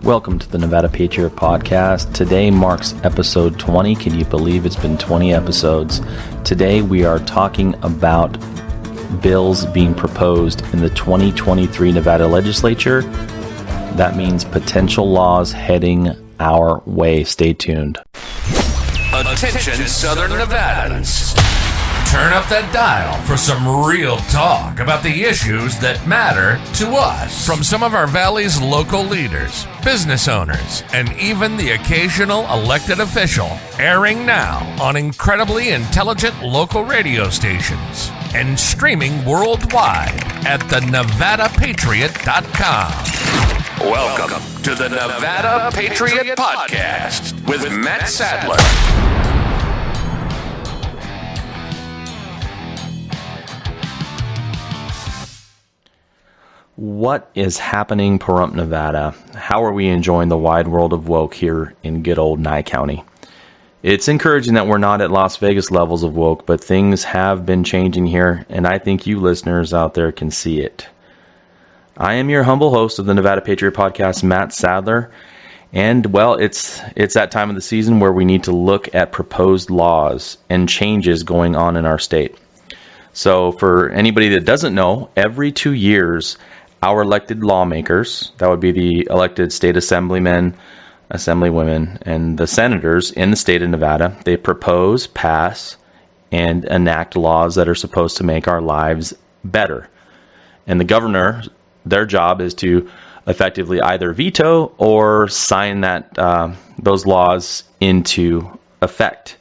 Welcome to the Nevada Patriot Podcast. Today marks episode 20. Can you believe it's been 20 episodes? Today we are talking about bills being proposed in the 2023 Nevada legislature. That means potential laws heading our way. Stay tuned. Attention Southern Nevadans. Turn up that dial for some real talk about the issues that matter to us. From some of our valley's local leaders, business owners, and even the occasional elected official. Airing now on incredibly intelligent local radio stations and streaming worldwide at the NevadaPatriot.com. Welcome to the Nevada Patriot Podcast with Matt Sadler. What is happening, Pahrump, Nevada? How are we enjoying the wide world of woke here in good old Nye County? It's encouraging that we're not at Las Vegas levels of woke, but things have been changing here, and I think you listeners out there can see it. I am your humble host of the Nevada Patriot Podcast, Matt Sadler, and, well, it's that time of the season where we need to look at proposed laws and changes going on in our state. So for anybody that doesn't know, every 2 years, our elected lawmakers, that would be the elected state assemblymen, assemblywomen, and the senators in the state of Nevada, they propose, pass, and enact laws that are supposed to make our lives better. And the governor, their job is to effectively either veto or sign those laws into effect.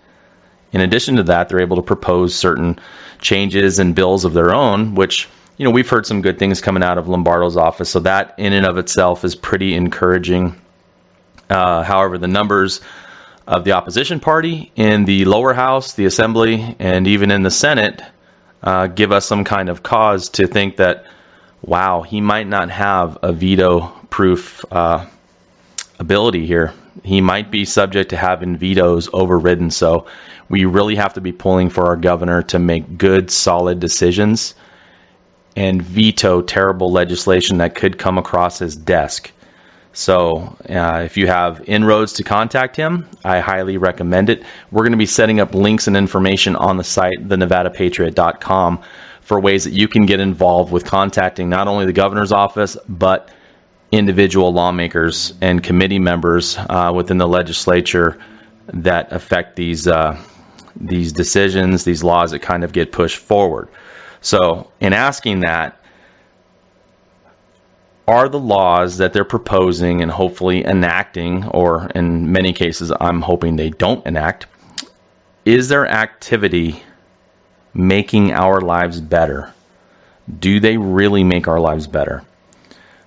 In addition to that, they're able to propose certain changes and bills of their own, which, we've heard some good things coming out of Lombardo's office, so that in and of itself is pretty encouraging. However, the numbers of the opposition party in the lower house, the assembly, and even in the Senate give us some kind of cause to think that, wow, he might not have a veto-proof ability here. He might be subject to having vetoes overridden, so we really have to be pulling for our governor to make good, solid decisions and veto terrible legislation that could come across his desk. So if you have inroads to contact him, I highly recommend it. We're going to be setting up links and information on the site, thenevadapatriot.com, for ways that you can get involved with contacting not only the governor's office, but individual lawmakers and committee members within the legislature that affect these decisions, these laws that kind of get pushed forward. So in asking that, are the laws that they're proposing and hopefully enacting, or in many cases I'm hoping they don't enact, is their activity making our lives better? Do they really make our lives better?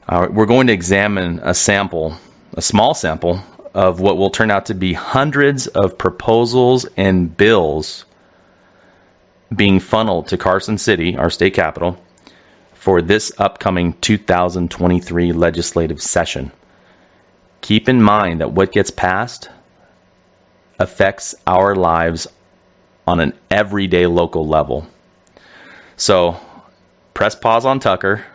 We're going to examine a small sample of what will turn out to be hundreds of proposals and bills being funneled to Carson City, our state capital, for this upcoming 2023 legislative session. Keep in mind that what gets passed affects our lives on an everyday local level. So press pause on Tucker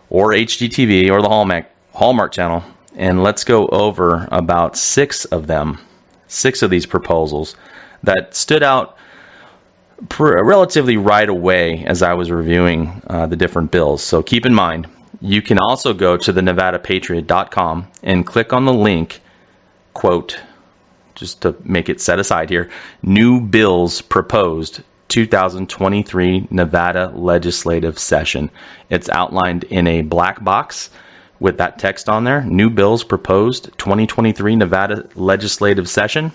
or HGTV or the Hallmark channel, and let's go over about six of these proposals that stood out relatively right away as I was reviewing the different bills. So keep in mind, you can also go to the NevadaPatriot.com and click on the link, quote, just to make it set aside here, new bills proposed 2023 Nevada legislative session. It's outlined in a black box with that text on there, new bills proposed 2023 Nevada legislative session.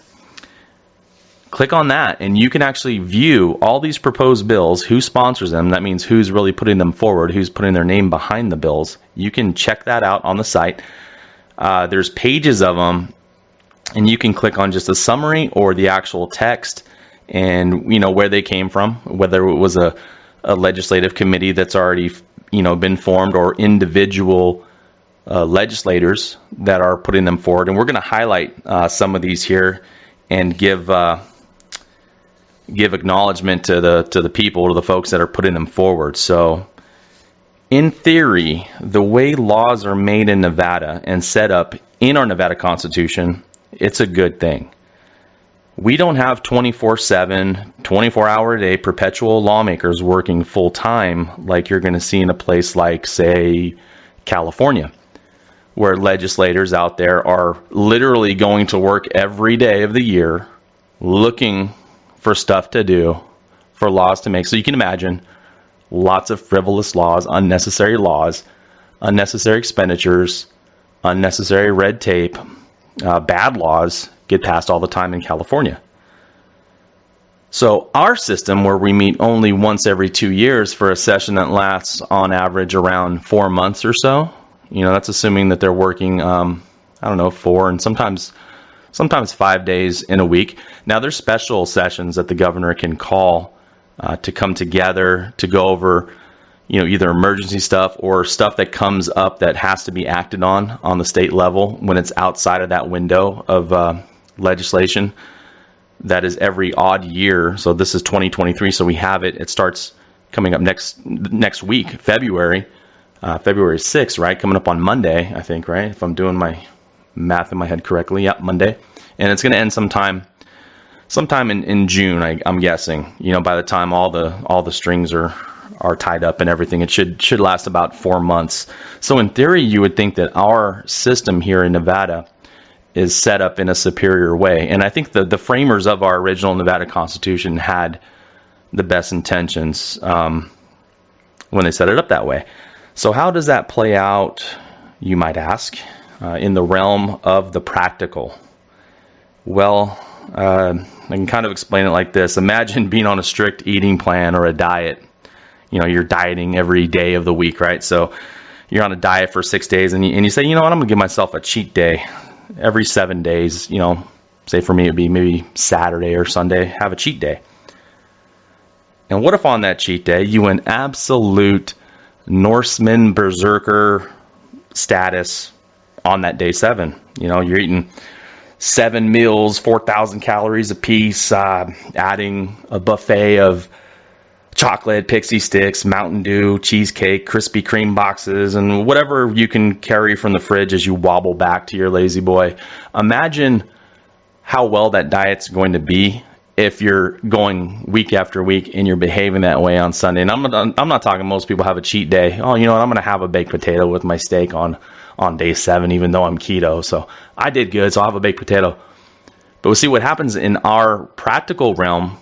Click on that and you can actually view all these proposed bills, who sponsors them. That means who's really putting them forward, who's putting their name behind the bills. You can check that out on the site. There's pages of them, and you can click on just a summary or the actual text and where they came from, whether it was a legislative committee that's already been formed or individual legislators that are putting them forward. And we're going to highlight some of these here and give acknowledgement to the people, to the folks that are putting them forward. So In theory, the way laws are made in Nevada and set up in our Nevada Constitution, it's a good thing. We don't have 24/7, 24-hour-a-day perpetual lawmakers working full-time like you're going to see in a place like, say, California, where legislators out there are literally going to work every day of the year looking for stuff to do, for laws to make. So you can imagine lots of frivolous laws, unnecessary expenditures, unnecessary red tape, bad laws get passed all the time in California. So our system, where we meet only once every 2 years for a session that lasts on average around 4 months or so, that's assuming that they're working, 4 and sometimes 5 days in a week. Now, there's special sessions that the governor can call to come together to go over, either emergency stuff or stuff that comes up that has to be acted on the state level when it's outside of that window of legislation. That is every odd year. So this is 2023. So we have it. It starts coming up next week, February 6th, right? Coming up on Monday, I think, right? If I'm doing my math in my head correctly. Yep, Monday. And it's going to end sometime in June, I'm guessing. By the time all the strings are tied up and everything, it should last about 4 months. So in theory, you would think that our system here in Nevada is set up in a superior way. And I think the framers of our original Nevada Constitution had the best intentions when they set it up that way. So how does that play out, you might ask, in the realm of the practical? Well, I can kind of explain it like this. Imagine being on a strict eating plan or a diet. You're dieting every day of the week, right? So you're on a diet for 6 days and you say, I'm going to give myself a cheat day every 7 days. Say for me it'd be maybe Saturday or Sunday, have a cheat day. And what if on that cheat day you went absolute Norseman berserker status on that day 7? You're eating 7 meals, 4,000 calories a piece, adding a buffet of chocolate, pixie sticks, Mountain Dew, cheesecake, Krispy Kreme boxes, and whatever you can carry from the fridge as you wobble back to your lazy boy. Imagine how well that diet's going to be if you're going week after week and you're behaving that way on Sunday. And I'm not talking most people have a cheat day. Oh, I'm going to have a baked potato with my steak on day 7, even though I'm keto. So I did good, so I'll have a baked potato. But we'll see what happens in our practical realm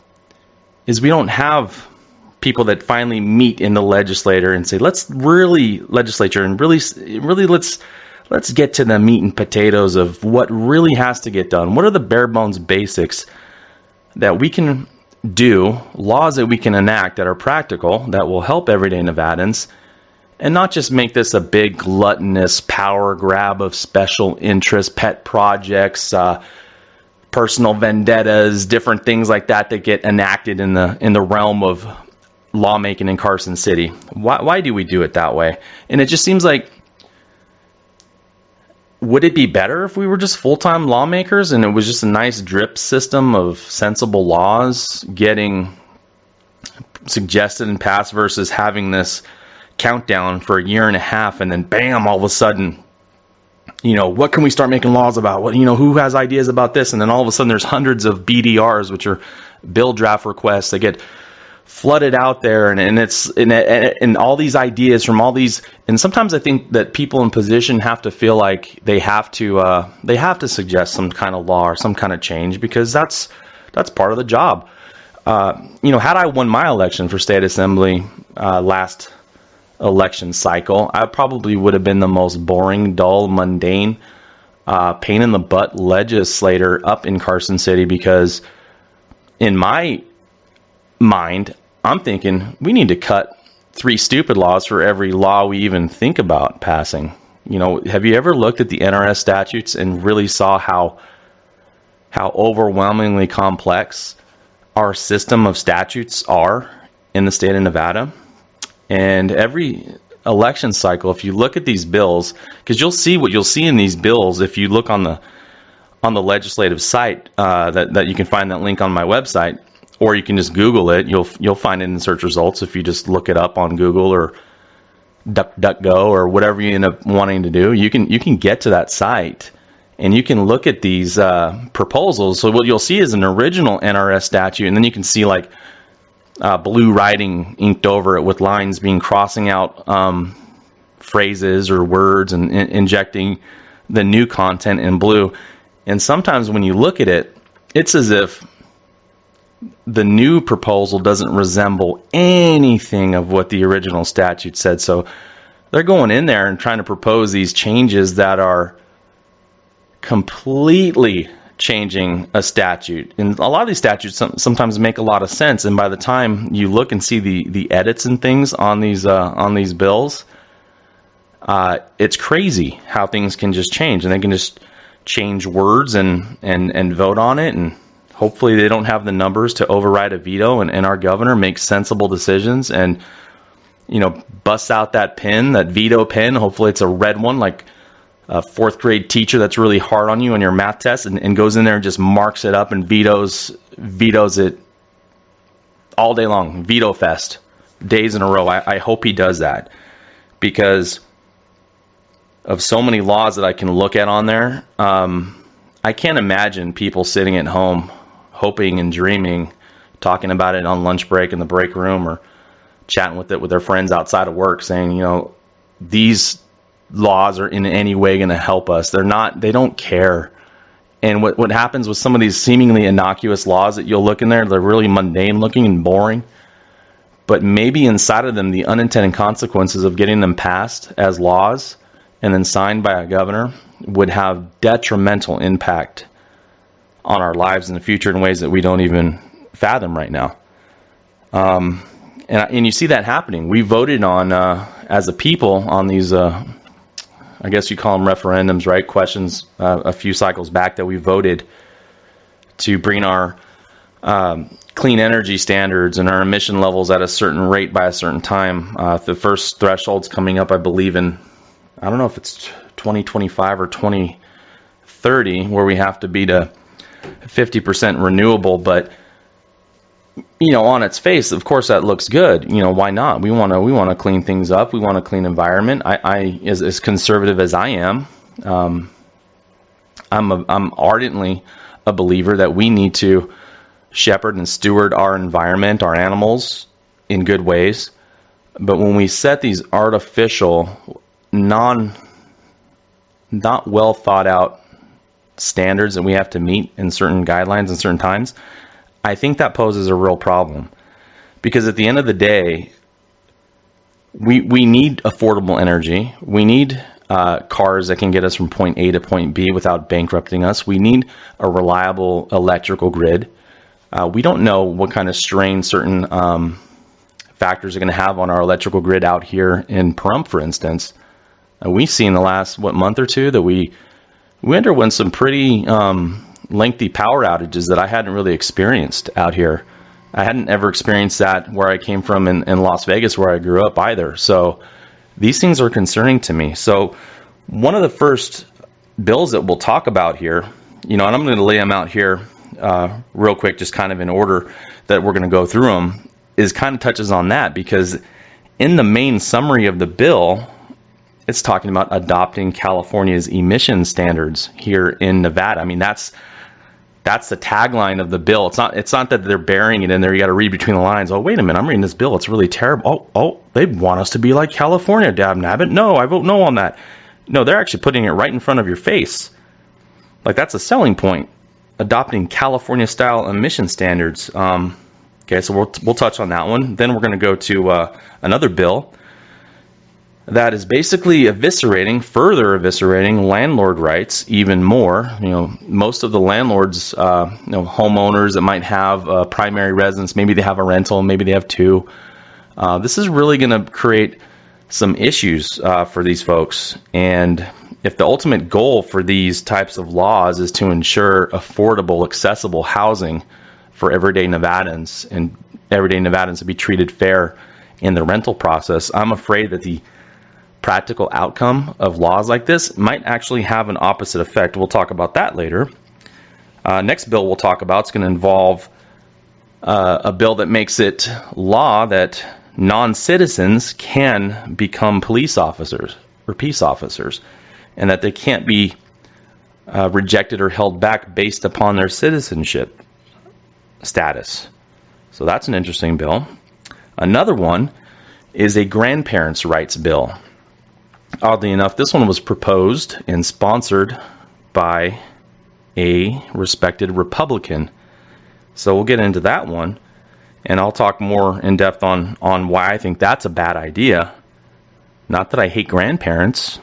is we don't have people that finally meet in the legislature and say, let's really let's get to the meat and potatoes of what really has to get done. What are the bare bones basics that we can do, laws that we can enact that are practical, that will help everyday Nevadans, and not just make this a big gluttonous power grab of special interest, pet projects, personal vendettas, different things like that get enacted in the realm of lawmaking in Carson City. Why do we do it that way? And it just seems like, would it be better if we were just full-time lawmakers and it was just a nice drip system of sensible laws getting suggested and passed versus having this countdown for a year and a half and then bam, all of a sudden, what can we start making laws about? What, who has ideas about this? And then all of a sudden there's hundreds of BDRs, which are bill draft requests that get flooded out there, and all these ideas from all these, and sometimes I think that people in position have to feel like they have to suggest some kind of law or some kind of change because that's part of the job. Had I won my election for state assembly last election cycle, I probably would have been the most boring, dull, mundane, pain in the butt legislator up in Carson City because in my mind, I'm thinking we need to cut 3 stupid laws for every law we even think about passing. Have you ever looked at the NRS statutes and really saw how overwhelmingly complex our system of statutes are in the state of Nevada? And every election cycle, if you look at these bills, because you'll see what you'll see in these bills if you look on the legislative site that you can find that link on my website. Or you can just Google it. You'll find it in search results if you just look it up on Google or DuckDuckGo or whatever you end up wanting to do, you can get to that site and you can look at these proposals. So what you'll see is an original NRS statute, and then you can see like blue writing inked over it with lines being crossing out phrases or words and injecting the new content in blue. And sometimes when you look at it, it's as if the new proposal doesn't resemble anything of what the original statute said. So they're going in there and trying to propose these changes that are completely changing a statute. And a lot of these statutes sometimes make a lot of sense. And by the time you look and see the edits and things on these bills, it's crazy how things can just change, and they can just change words and vote on it, and hopefully they don't have the numbers to override a veto, and our governor makes sensible decisions and, busts out that pen, that veto pen. Hopefully it's a red one, like a fourth grade teacher that's really hard on you on your math test, and goes in there and just marks it up and vetoes it all day long. Veto fest, days in a row. I hope he does that, because of so many laws that I can look at on there. I can't imagine people sitting at home hoping and dreaming, talking about it on lunch break in the break room, or chatting with their friends outside of work, saying, these laws are in any way going to help us. They don't care. And what happens with some of these seemingly innocuous laws that you'll look in there, they're really mundane looking and boring, but maybe inside of them, the unintended consequences of getting them passed as laws and then signed by a governor would have detrimental impact on our lives in the future in ways that we don't even fathom right now. And you see that happening. We voted on, as a people, on these, I guess you call them referendums, right? Questions a few cycles back, that we voted to bring our clean energy standards and our emission levels at a certain rate by a certain time. The first threshold's coming up, I believe, in, I don't know if it's 2025 or 2030, where we have to be to 50% renewable. But on its face, of course, that looks good. Why not? We want to clean things up. We want a clean environment. I as conservative as I am, I'm ardently a believer that we need to shepherd and steward our environment, our animals, in good ways. But when we set these artificial, not well thought out standards that we have to meet in certain guidelines and certain times, I think that poses a real problem. Because at the end of the day, we need affordable energy. We need cars that can get us from point A to point B without bankrupting us. We need a reliable electrical grid. We don't know what kind of strain certain factors are going to have on our electrical grid out here in Pahrump, for instance. We've seen the last, month or two that we underwent some pretty lengthy power outages that I hadn't really experienced out here. I hadn't ever experienced that where I came from in Las Vegas, where I grew up, either. So these things are concerning to me. So one of the first bills that we'll talk about here, and I'm going to lay them out here real quick, just kind of in order that we're going to go through them, is kind of touches on that, because in the main summary of the bill, it's talking about adopting California's emission standards here in Nevada. I mean, that's the tagline of the bill. It's not that they're burying it in there. You got to read between the lines. Oh, wait a minute, I'm reading this bill. It's really terrible. Oh, they want us to be like California, dab nabbit. No, I vote no on that. No, they're actually putting it right in front of your face. Like, that's a selling point. Adopting California-style emission standards. Okay, so we'll touch on that one. Then we're going to go to another bill that is basically further eviscerating landlord rights even more. Most of the landlords, homeowners that might have a primary residence, maybe they have a rental, maybe they have two. This is really going to create some issues for these folks. And if the ultimate goal for these types of laws is to ensure affordable, accessible housing for everyday Nevadans, and everyday Nevadans to be treated fair in the rental process, I'm afraid that the practical outcome of laws like this might actually have an opposite effect. We'll talk about that later. Next bill we'll talk about is going to involve a bill that makes it law that non-citizens can become police officers or peace officers, and that they can't be rejected or held back based upon their citizenship status. So that's an interesting bill. Another one is a grandparents' rights bill. Oddly enough, this one was proposed and sponsored by a respected Republican. So we'll get into that one, and I'll talk more in depth on why I think that's a bad idea. Not that I hate grandparents.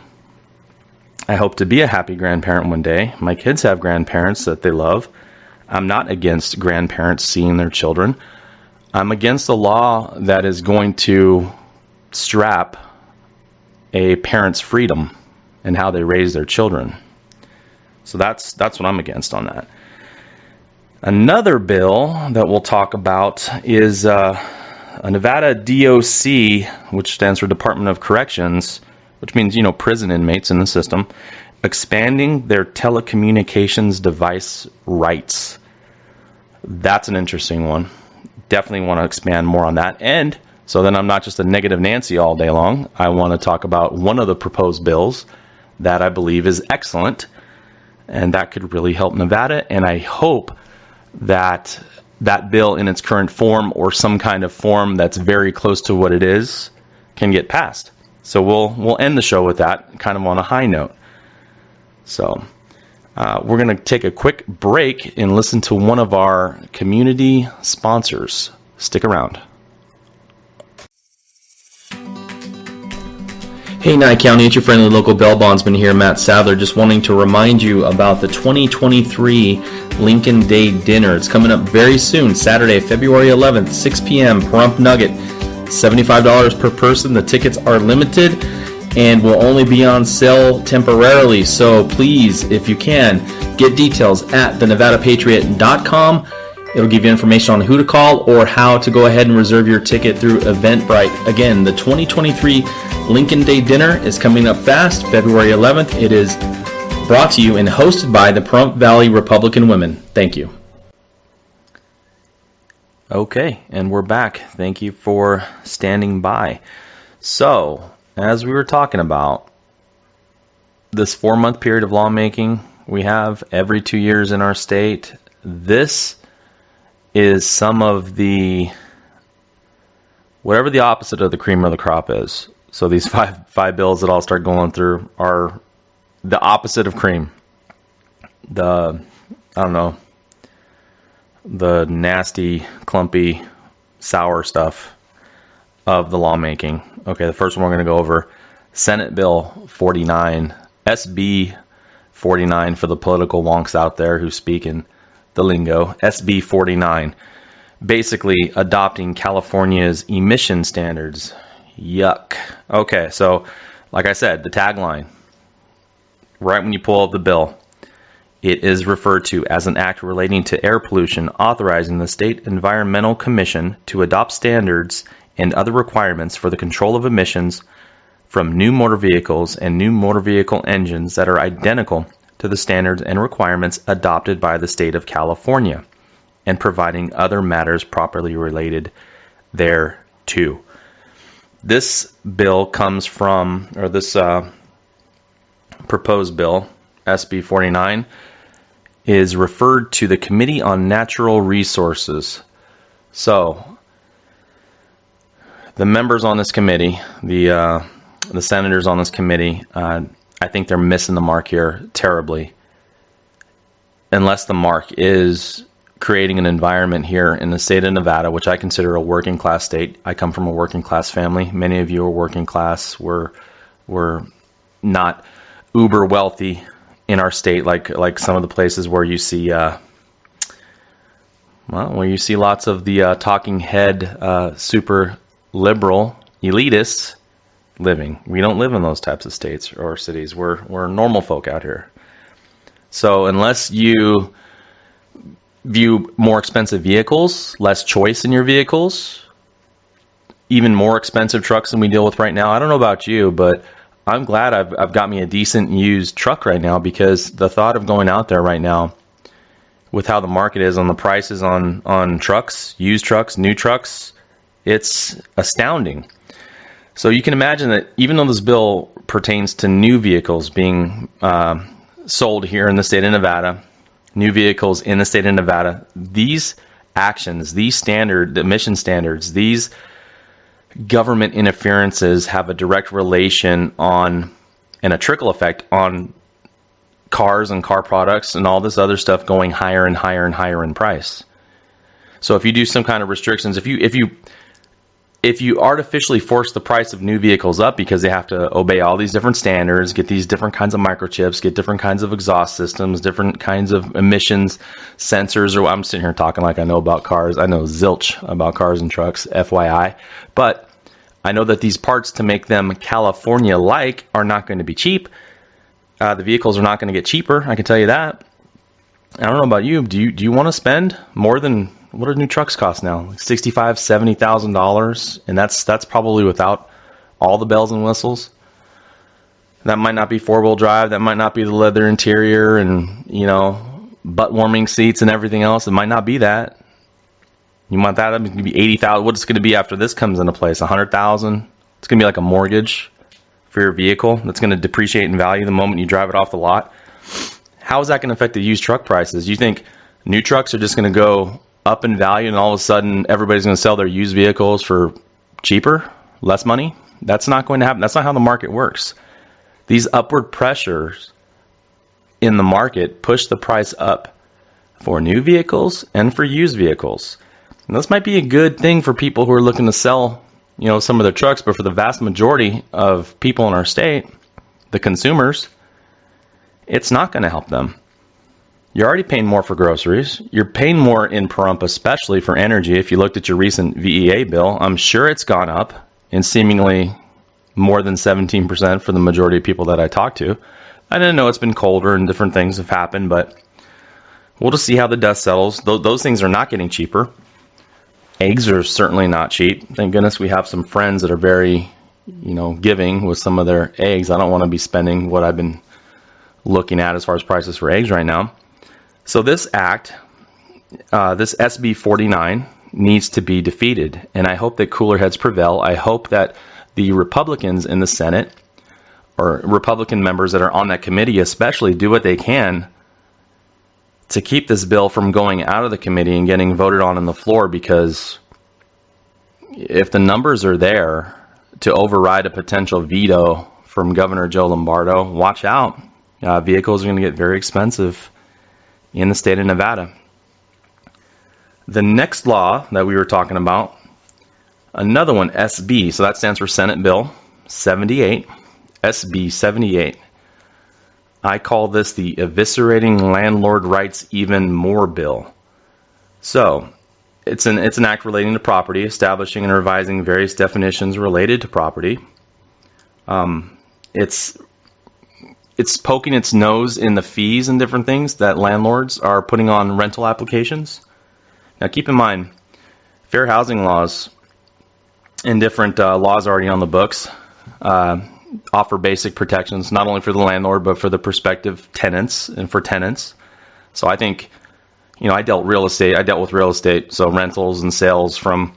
I hope to be a happy grandparent one day. My kids have grandparents that they love. I'm not against grandparents seeing their children. I'm against a law that is going to strap a parent's freedom and how they raise their children. So that's what I'm against on that. Another bill that we'll talk about is a Nevada DOC, which stands for Department of Corrections, which means, prison inmates in the system, expanding their telecommunications device rights. That's an interesting one. Definitely want to expand more on that. And so then I'm not just a negative Nancy all day long. I want to talk about one of the proposed bills that I believe is excellent, and that could really help Nevada. And I hope that that bill in its current form, or some kind of form that's very close to what it is, can get passed. So we'll end the show with that, kind of on a high note. So we're going to take a quick break and listen to one of our community sponsors. Stick around. Hey, Nye County, it's your friendly local bail bondsman here, Matt Sadler, just wanting to remind you about the 2023 Lincoln Day Dinner. It's coming up very soon, Saturday, February 11th, 6 p.m., Pahrump Nugget, $75 per person. The tickets are limited and will only be on sale temporarily, so please, if you can, get details at thenevadapatriot.com. It'll give you information on who to call or how to go ahead and reserve your ticket through Eventbrite. Again, the 2023 Lincoln Day Dinner is coming up fast, February 11th. It is brought to you and hosted by the Pahrump Valley Republican Women. Thank you. Okay, and we're back. Thank you for standing by. So, as we were talking about, this 4-month period of lawmaking we have every 2 years in our state, this is some of the, whatever the opposite of the cream of the crop is. So these five bills that I'll start going through are the opposite of cream. The nasty, clumpy, sour stuff of the lawmaking. Okay, the first one we're going to go over, Senate Bill 49, SB 49 for the political wonks out there who speak in the lingo, SB 49, basically adopting California's emission standards. Yuck. Okay, so like I said, the tagline, right when you pull up the bill, it is referred to as an act relating to air pollution, authorizing the State Environmental Commission to adopt standards and other requirements for the control of emissions from new motor vehicles and new motor vehicle engines that are identical to the standards and requirements adopted by the state of California, and providing other matters properly related thereto. This bill comes from, or this proposed bill, SB 49, is referred to the Committee on Natural Resources. So, the members on this committee, the senators on this committee, I think they're missing the mark here terribly. Unless the mark is creating an environment here in the state of Nevada, which I consider a working class state. I come from a working class family. Many of you are working class. We're not uber wealthy in our state like some of the places where you see where you see lots of the talking head super liberal elitists living. We don't live in those types of states or cities. We're normal folk out here. So unless you view more expensive vehicles, less choice in your vehicles, even more expensive trucks than we deal with right now. I don't know about you, but I'm glad I've got me a decent used truck right now, because the thought of going out there right now with how the market is on the prices on trucks, used trucks, new trucks, It's astounding. So you can imagine that even though this bill pertains to new vehicles being sold here in the state of Nevada, new vehicles in the state of Nevada, these actions, these emission standards, these government interferences have a direct relation on and a trickle effect on cars and car products and all this other stuff going higher and higher and higher in price. So if you do some kind of restrictions, if you artificially force the price of new vehicles up because they have to obey all these different standards, get these different kinds of microchips, get different kinds of exhaust systems, different kinds of emissions sensors, or I'm sitting here talking like I know about cars. I know zilch about cars and trucks, FYI. But I know that these parts, to make them California-like, are not going to be cheap. The vehicles are not going to get cheaper, I can tell you that. I don't know about you. Do you want to spend more than, what do new trucks cost now? Like $65,000, $70,000, and that's probably without all the bells and whistles. That might not be four-wheel drive. That might not be the leather interior and, butt warming seats and everything else. It might not be that. You want that? It's going to be $80,000. What's it going to be after this comes into place? $100,000. It's going to be like a mortgage for your vehicle that's going to depreciate in value the moment you drive it off the lot. How is that going to affect the used truck prices? You think new trucks are just going to go up in value and all of a sudden everybody's going to sell their used vehicles for cheaper, less money? That's not going to happen. That's not how the market works. These upward pressures in the market push the price up for new vehicles and for used vehicles. And this might be a good thing for people who are looking to sell, some of their trucks, but for the vast majority of people in our state, the consumers, it's not going to help them. You're already paying more for groceries. You're paying more in Pahrump, especially for energy. If you looked at your recent VEA bill, I'm sure it's gone up in seemingly more than 17% for the majority of people that I talk to. I didn't know it's been colder and different things have happened, but we'll just see how the dust settles. Those things are not getting cheaper. Eggs are certainly not cheap. Thank goodness we have some friends that are very, giving with some of their eggs. I don't want to be spending what I've been looking at as far as prices for eggs right now. So this act, this SB 49, needs to be defeated, and I hope that cooler heads prevail. I hope that the Republicans in the Senate, or Republican members that are on that committee especially, do what they can to keep this bill from going out of the committee and getting voted on the floor, because if the numbers are there to override a potential veto from Governor Joe Lombardo, watch out. Vehicles are going to get very expensive in the state of Nevada. The next law that we were talking about, another one, SB, so that stands for Senate Bill 78, SB 78. I call this the Eviscerating Landlord Rights Even More Bill. So, it's an act relating to property, establishing and revising various definitions related to property. It's poking its nose in the fees and different things that landlords are putting on rental applications. Now keep in mind, fair housing laws and different laws already on the books offer basic protections, not only for the landlord, but for the prospective tenants and for tenants. So I think, I dealt with real estate, so rentals and sales from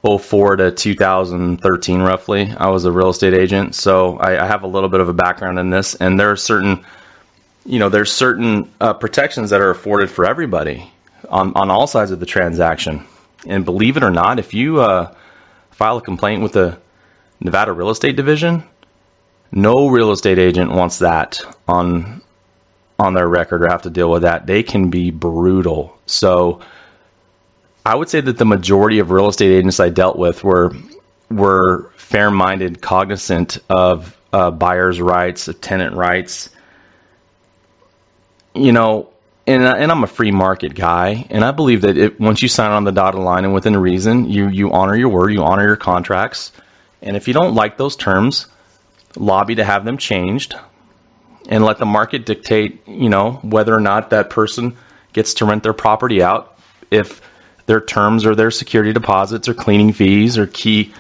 2004 to 2013 roughly. I was a real estate agent, so I have a little bit of a background in this, and there are certain protections that are afforded for everybody on all sides of the transaction. And believe it or not, if you file a complaint with the Nevada Real Estate Division, no real estate agent wants that on their record or have to deal with that. They can be brutal. So I would say that the majority of real estate agents I dealt with were fair-minded, cognizant of buyers' rights, tenant rights. And I'm a free market guy, and I believe that once you sign on the dotted line and within reason, you honor your word, you honor your contracts. And if you don't like those terms, lobby to have them changed and let the market dictate, whether or not that person gets to rent their property out, if their terms or their security deposits or cleaning fees or key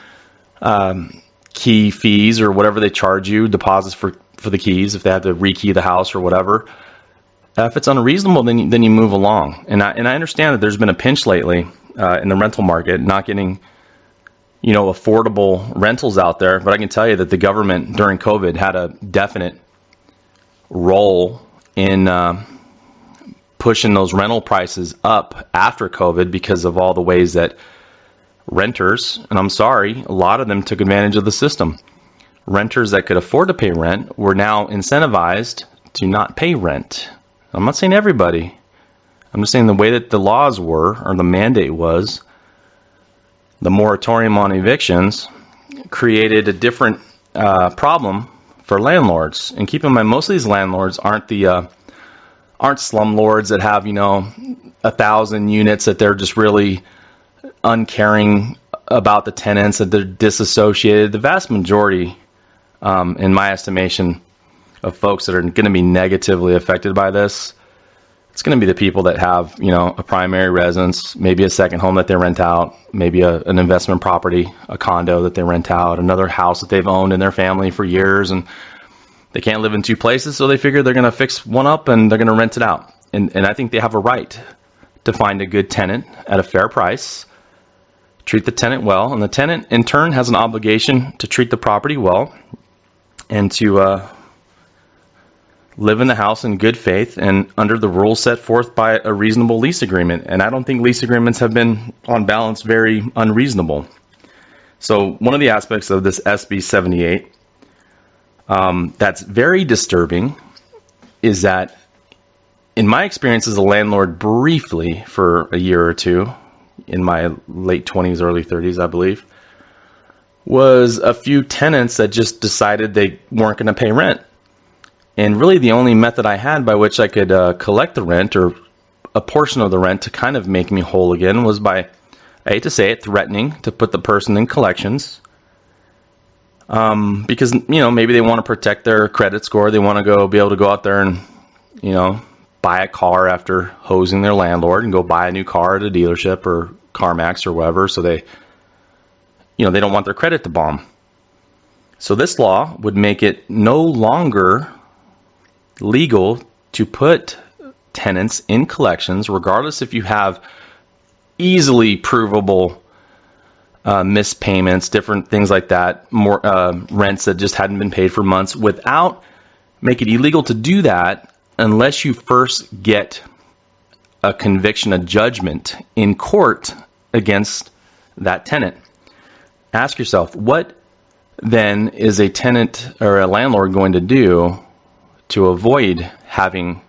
fees or whatever they charge you, deposits for the keys, if they have to rekey the house or whatever. If it's unreasonable, then you move along. And I understand that there's been a pinch lately in the rental market, not getting affordable rentals out there. But I can tell you that the government during COVID had a definite role in pushing those rental prices up after COVID because of all the ways that renters, and I'm sorry, a lot of them took advantage of the system. Renters that could afford to pay rent were now incentivized to not pay rent. I'm not saying everybody. I'm just saying the way that the laws were, or the mandate was, the moratorium on evictions created a different problem for landlords. And keep in mind, most of these landlords aren't slumlords that have 1,000 units that they're just really uncaring about the tenants, that they're disassociated. The vast majority, in my estimation, of folks that are going to be negatively affected by this, it's going to be the people that have, a primary residence, maybe a second home that they rent out, maybe an investment property, a condo that they rent out, another house that they've owned in their family for years, and they can't live in two places, so they figure they're going to fix one up and they're going to rent it out. And I think they have a right to find a good tenant at a fair price, treat the tenant well, and the tenant in turn has an obligation to treat the property well and to live in the house in good faith and under the rules set forth by a reasonable lease agreement. And I don't think lease agreements have been, on balance, very unreasonable. So one of the aspects of this SB 78 that's very disturbing is that, in my experience as a landlord briefly for a year or two, in my late 20s, early 30s, I believe, was a few tenants that just decided they weren't going to pay rent. And really the only method I had by which I could collect the rent, or a portion of the rent, to kind of make me whole again was by, I hate to say it, threatening to put the person in collections. Because, maybe they want to protect their credit score. They want to be able to go out there and, buy a car after hosing their landlord and go buy a new car at a dealership or CarMax or wherever. So they don't want their credit to bomb. So this law would make it no longer legal to put tenants in collections, regardless if you have easily provable missed payments, different things like that, more rents that just hadn't been paid for months, without make it illegal to do that unless you first get a conviction, a judgment in court against that tenant. Ask yourself, what then is a tenant or a landlord going to do to avoid having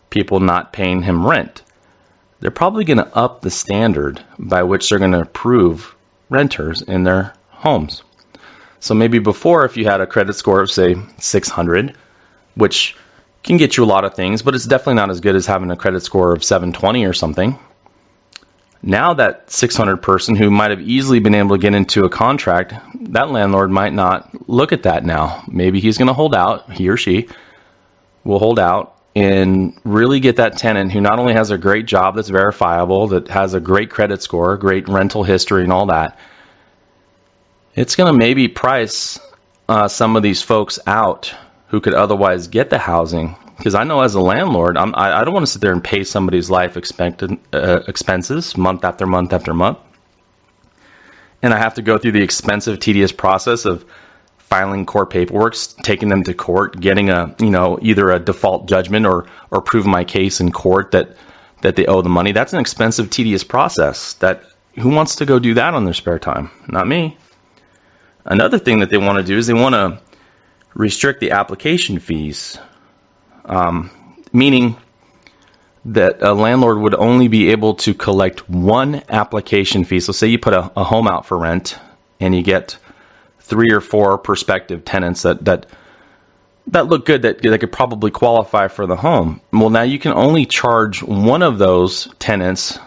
people not paying him rent? They're probably going to up the standard by which they're going to approve renters in their homes. So maybe before, if you had a credit score of, say, 600, which can get you a lot of things, but it's definitely not as good as having a credit score of 720 or something. Now that 600 person who might have easily been able to get into a contract, that landlord might not look at that now. Maybe he's going to hold out, he or she will hold out and really get that tenant who not only has a great job that's verifiable, that has a great credit score, great rental history and all that. It's going to maybe price some of these folks out who could otherwise get the housing. Because I know as a landlord, I don't want to sit there and pay somebody's life expenses month after month after month. And I have to go through the expensive, tedious process of filing court paperwork, taking them to court, getting either a default judgment or prove my case in court that they owe the money. That's an expensive, tedious process. Who wants to go do that on their spare time? Not me. Another thing that they want to do is they want to restrict the application fees, meaning that a landlord would only be able to collect one application fee. So say you put a home out for rent and you get 3 or 4 prospective tenants that look good, that could probably qualify for the home. Well, now you can only charge one of those tenants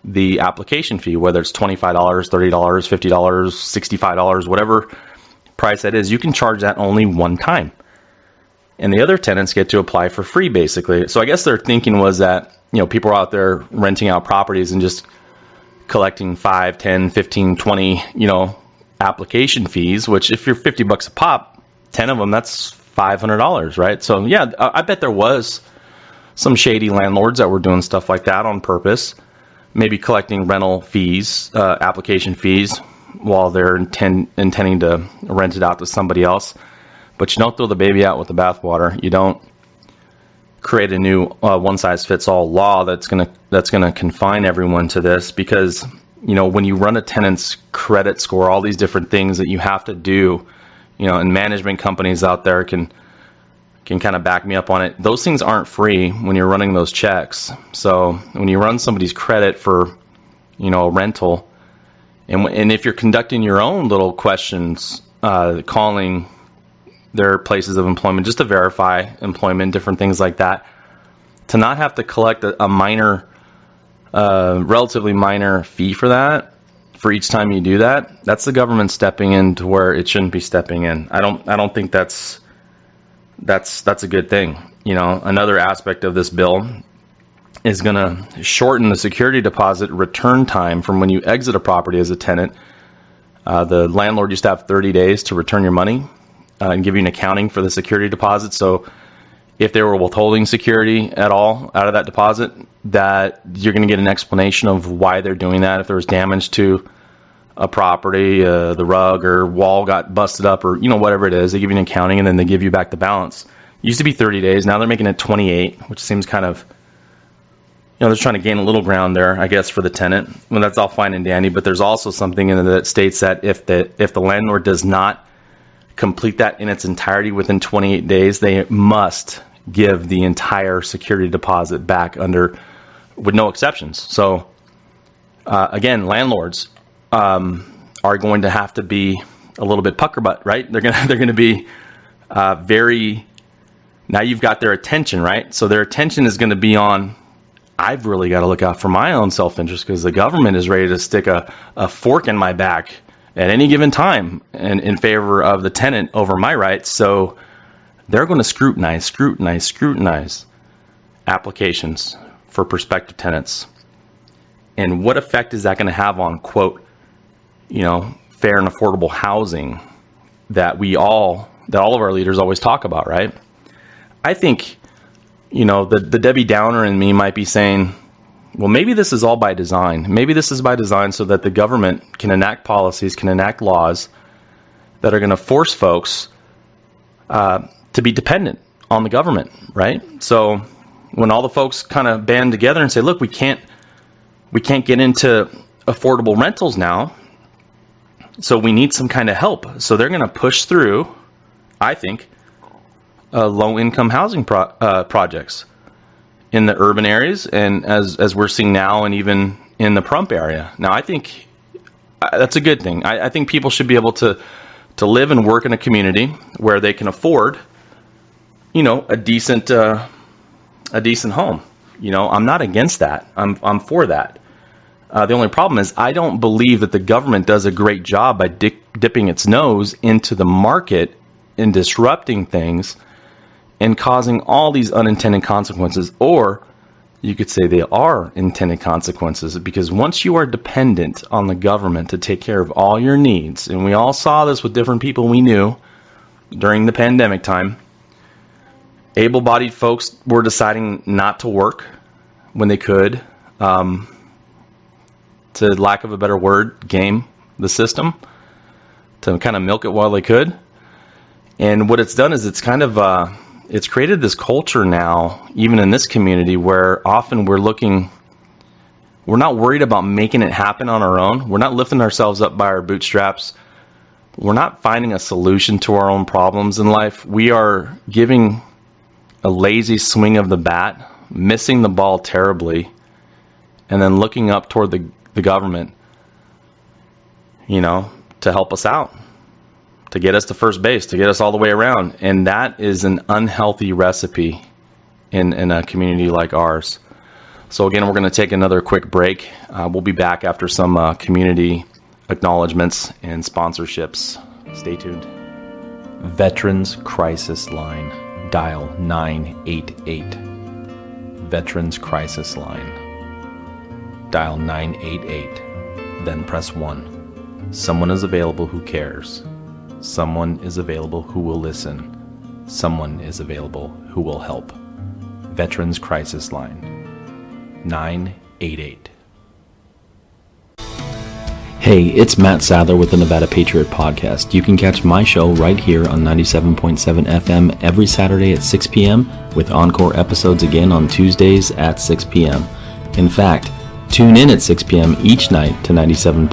the application fee, whether it's $25, $30, $50, $65, whatever price that is. You can charge that only one time. And the other tenants get to apply for free, basically. So I guess their thinking was that, people are out there renting out properties and just collecting 5, 10, 15, 20, application fees, which if you're $50 a pop, 10 of them, that's $500, right? So yeah, I bet there was some shady landlords that were doing stuff like that on purpose, maybe collecting rental fees, application fees, while they're intending to rent it out to somebody else. But you don't throw the baby out with the bathwater. You don't create a new one-size-fits-all law that's gonna confine everyone to this, because when you run a tenant's credit score, all these different things that you have to do, and management companies out there can kind of back me up on it. Those things aren't free when you're running those checks. So when you run somebody's credit for, a rental, and if you're conducting your own little questions, calling their places of employment just to verify employment, different things like that, to not have to collect a minor, relatively minor fee for that, for each time you do that, that's the government stepping in to where it shouldn't be stepping in. I don't think that's a good thing. Another aspect of this bill is going to shorten the security deposit return time from when you exit a property as a tenant. The landlord used to have 30 days to return your money and give you an accounting for the security deposit. So if they were withholding security at all out of that deposit, that you're going to get an explanation of why they're doing that. If there was damage to a property, the rug or wall got busted up, or whatever it is, they give you an accounting and then they give you back the balance. It used to be 30 days. Now they're making it 28, which seems kind of, they're trying to gain a little ground there, I guess, for the tenant. Well, that's all fine and dandy, but there's also something in there that states that if the landlord does not complete that in its entirety within 28 days, they must give the entire security deposit back with no exceptions. So again, landlords are going to have to be a little bit pucker butt, right? They're going to be very. Now you've got their attention, right? So their attention is going to be on, I've really got to look out for my own self-interest because the government is ready to stick a fork in my back at any given time and in favor of the tenant over my rights. So they're going to scrutinize applications for prospective tenants. And what effect is that going to have on, quote, fair and affordable housing that all of our leaders always talk about, right? I think, the Debbie Downer in me might be saying, well, maybe this is all by design. Maybe this is by design so that the government can enact policies, can enact laws that are going to force folks to be dependent on the government, right? So when all the folks kind of band together and say, look, we can't get into affordable rentals now, so we need some kind of help. So they're going to push through, I think, low-income housing projects in the urban areas, and as we're seeing now, and even in the Prump area. Now, I think that's a good thing. I think people should be able to live and work in a community where they can afford, a decent home. I'm not against that. I'm for that. The only problem is I don't believe that the government does a great job by dipping its nose into the market and disrupting things and causing all these unintended consequences, or you could say they are intended consequences, because once you are dependent on the government to take care of all your needs, and we all saw this with different people we knew during the pandemic time, able-bodied folks were deciding not to work when they could, to lack of a better word, game the system, to kind of milk it while they could. And what it's done is it's kind of it's created this culture now, even in this community, where often we're not worried about making it happen on our own. We're not lifting ourselves up by our bootstraps. We're not finding a solution to our own problems in life. We are giving a lazy swing of the bat, missing the ball terribly, and then looking up toward the government, to help us out, to get us to first base, to get us all the way around. And that is an unhealthy recipe in a community like ours. So again, we're going to take another quick break. We'll be back after some community acknowledgments and sponsorships. Stay tuned. Veterans Crisis Line. Dial 988. Veterans Crisis Line. Dial 988. Then press 1. Someone is available who cares. Someone is available who will listen. Someone is available who will help. Veterans Crisis Line. 988. Hey, it's Matt Sadler with the Nevada Patriot Podcast. You can catch my show right here on 97.7 FM every Saturday at 6 p.m. with encore episodes again on Tuesdays at 6 p.m. In fact, tune in at 6 p.m. each night to 97.7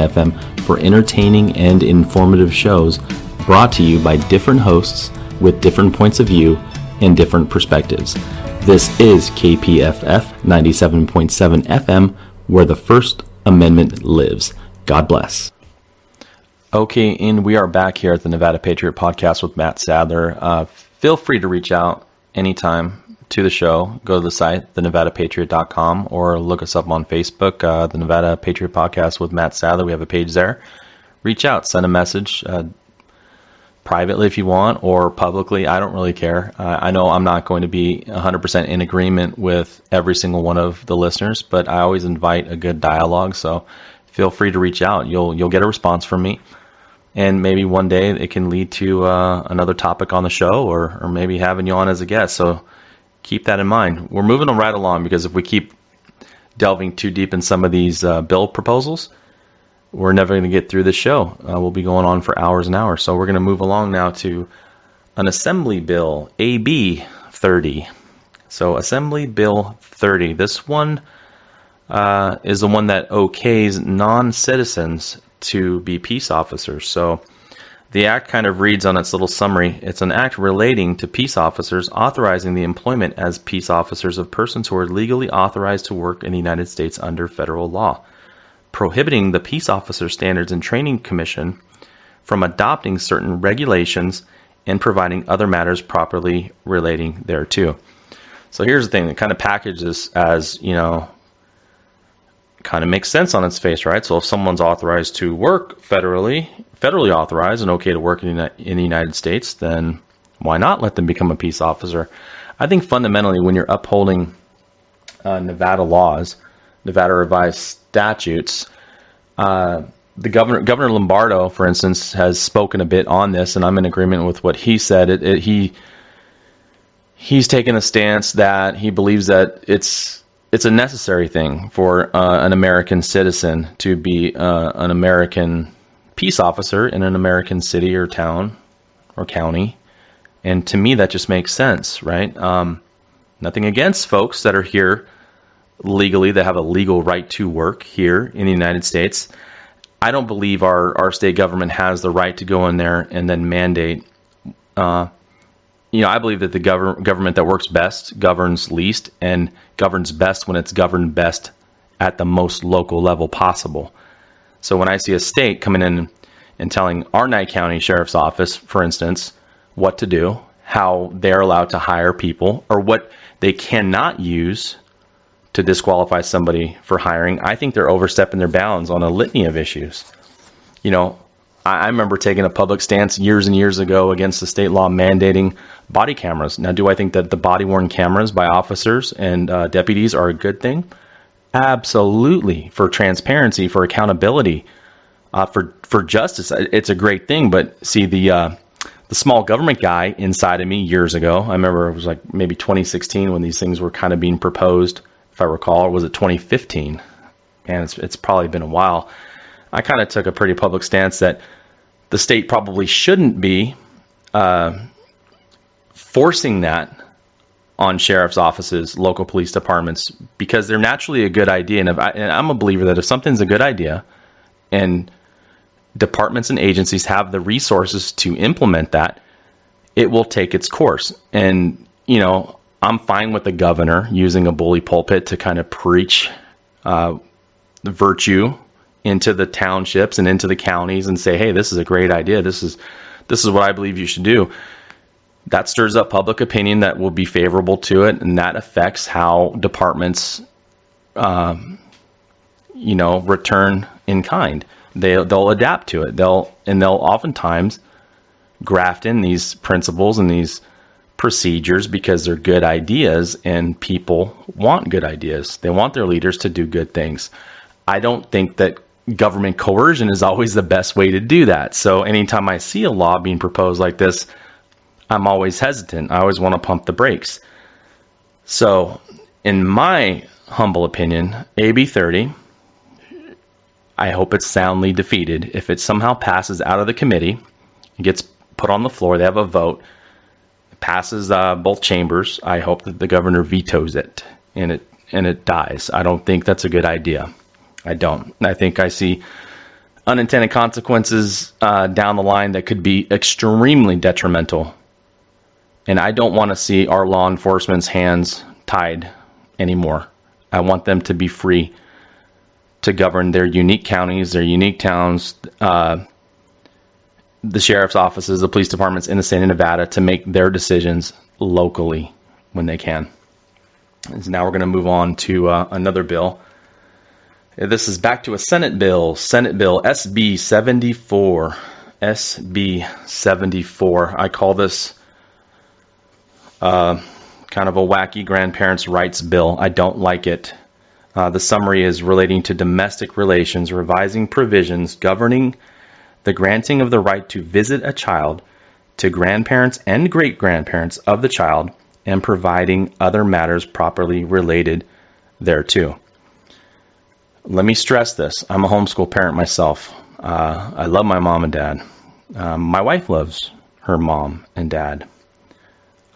FM for entertaining and informative shows brought to you by different hosts with different points of view and different perspectives. This is KPFF 97.7 FM, where the First Amendment lives. God bless. Okay, and we are back here at the Nevada Patriot Podcast with Matt Sadler. Feel free to reach out anytime to the show. Go to the site, thenevadapatriot.com, or look us up on Facebook, the Nevada Patriot Podcast with Matt Sadler. We have a page there. Reach out, send a message privately if you want, or publicly. I don't really care. I know I'm not going to be 100% in agreement with every single one of the listeners, but I always invite a good dialogue, so feel free to reach out. You'll get a response from me, and maybe one day it can lead to another topic on the show, or maybe having you on as a guest. So keep that in mind. We're moving right along, because if we keep delving too deep in some of these bill proposals, we're never going to get through this show. We'll be going on for hours and hours. So we're going to move along now to an Assembly Bill, AB 30. So Assembly Bill 30. This one is the one that okays non-citizens to be peace officers. So the act kind of reads on its little summary: it's an act relating to peace officers, authorizing the employment as peace officers of persons who are legally authorized to work in the United States under federal law, prohibiting the Peace Officer Standards and Training Commission from adopting certain regulations and providing other matters properly relating thereto. So here's the thing: it kind of packages as, kind of makes sense on its face, right? So if someone's authorized to work federally authorized and okay to work in the United States, then why not let them become a peace officer? I think fundamentally, when you're upholding Nevada laws, Nevada revised statutes, the Governor Lombardo, for instance, has spoken a bit on this, and I'm in agreement with what he said. He's taken a stance that he believes that it's a necessary thing for an American citizen to be an American peace officer in an American city or town or county. And to me, that just makes sense, right? Nothing against folks that are here legally, that have a legal right to work here in the United States. I don't believe our state government has the right to go in there and then mandate. I believe that the government that works best governs least, and governs best when it's governed best at the most local level possible. So when I see a state coming in and telling our Nye County Sheriff's Office, for instance, what to do, how they're allowed to hire people, or what they cannot use to disqualify somebody for hiring, I think they're overstepping their bounds on a litany of issues. I remember taking a public stance years and years ago against the state law mandating body cameras. Now, do I think that the body-worn cameras by officers and deputies are a good thing? Absolutely. For transparency, for accountability, for justice, it's a great thing. But see, the small government guy inside of me years ago, I remember it was like maybe 2016 when these things were kind of being proposed, if I recall, or was it 2015? Man, it's probably been a while. I kind of took a pretty public stance that the state probably shouldn't be forcing that on sheriff's offices, local police departments, because they're naturally a good idea. And I'm a believer that if something's a good idea and departments and agencies have the resources to implement that, it will take its course. And, I'm fine with the governor using a bully pulpit to kind of preach virtue into the townships and into the counties and say, hey, this is a great idea. This is what I believe you should do. That stirs up public opinion that will be favorable to it, and that affects how departments, return in kind. They'll adapt to it. They'll oftentimes graft in these principles and these procedures because they're good ideas, and people want good ideas. They want their leaders to do good things. I don't think that government coercion is always the best way to do that. So anytime I see a law being proposed like this, I'm always hesitant. I always want to pump the brakes. So in my humble opinion, AB 30 I hope it's soundly defeated. If it somehow passes out of the committee, it gets put on the floor, they have a vote, it passes both chambers, I hope that the governor vetoes it and it dies. I don't think that's a good idea. I don't. I think I see unintended consequences down the line that could be extremely detrimental. And I don't want to see our law enforcement's hands tied anymore. I want them to be free to govern their unique counties, their unique towns, the sheriff's offices, the police departments in the state of Nevada, to make their decisions locally when they can. And so now we're going to move on to another bill. This is back to a Senate bill SB 74. SB 74. I call this kind of a wacky grandparents' rights bill. I don't like it. The summary is relating to domestic relations, revising provisions governing the granting of the right to visit a child to grandparents and great-grandparents of the child, and providing other matters properly related thereto. Let me stress this. I'm a homeschool parent myself. I love my mom and dad. My wife loves her mom and dad.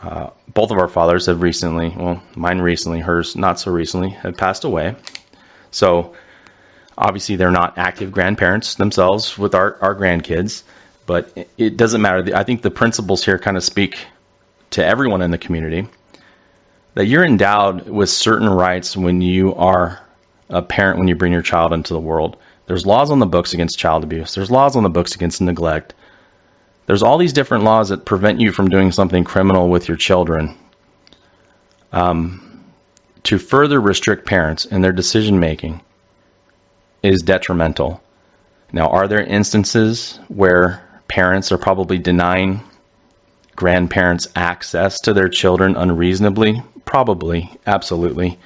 Both of our fathers have recently, well, mine recently, hers not so recently, have passed away. So obviously they're not active grandparents themselves with our grandkids, but it doesn't matter. I think the principles here kind of speak to everyone in the community, that you're endowed with certain rights when you are a parent, when you bring your child into the world. There's laws on the books against child abuse. There's laws on the books against neglect. There's all these different laws that prevent you from doing something criminal with your children. To further restrict parents in their decision making is detrimental. Now, are there instances where parents are probably denying grandparents access to their children unreasonably? Probably, absolutely.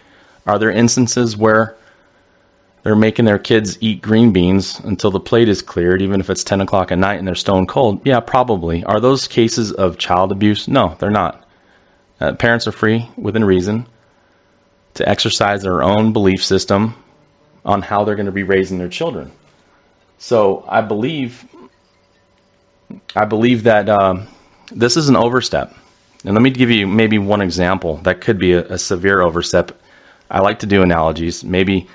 Are there instances where they're making their kids eat green beans until the plate is cleared, even if it's 10 o'clock at night and they're stone cold? Yeah, probably. Are those cases of child abuse? No, they're not. Parents are free, within reason, to exercise their own belief system on how they're going to be raising their children. So I believe that this is an overstep. And let me give you maybe one example that could be a severe overstep. I like to do analogies. Maybe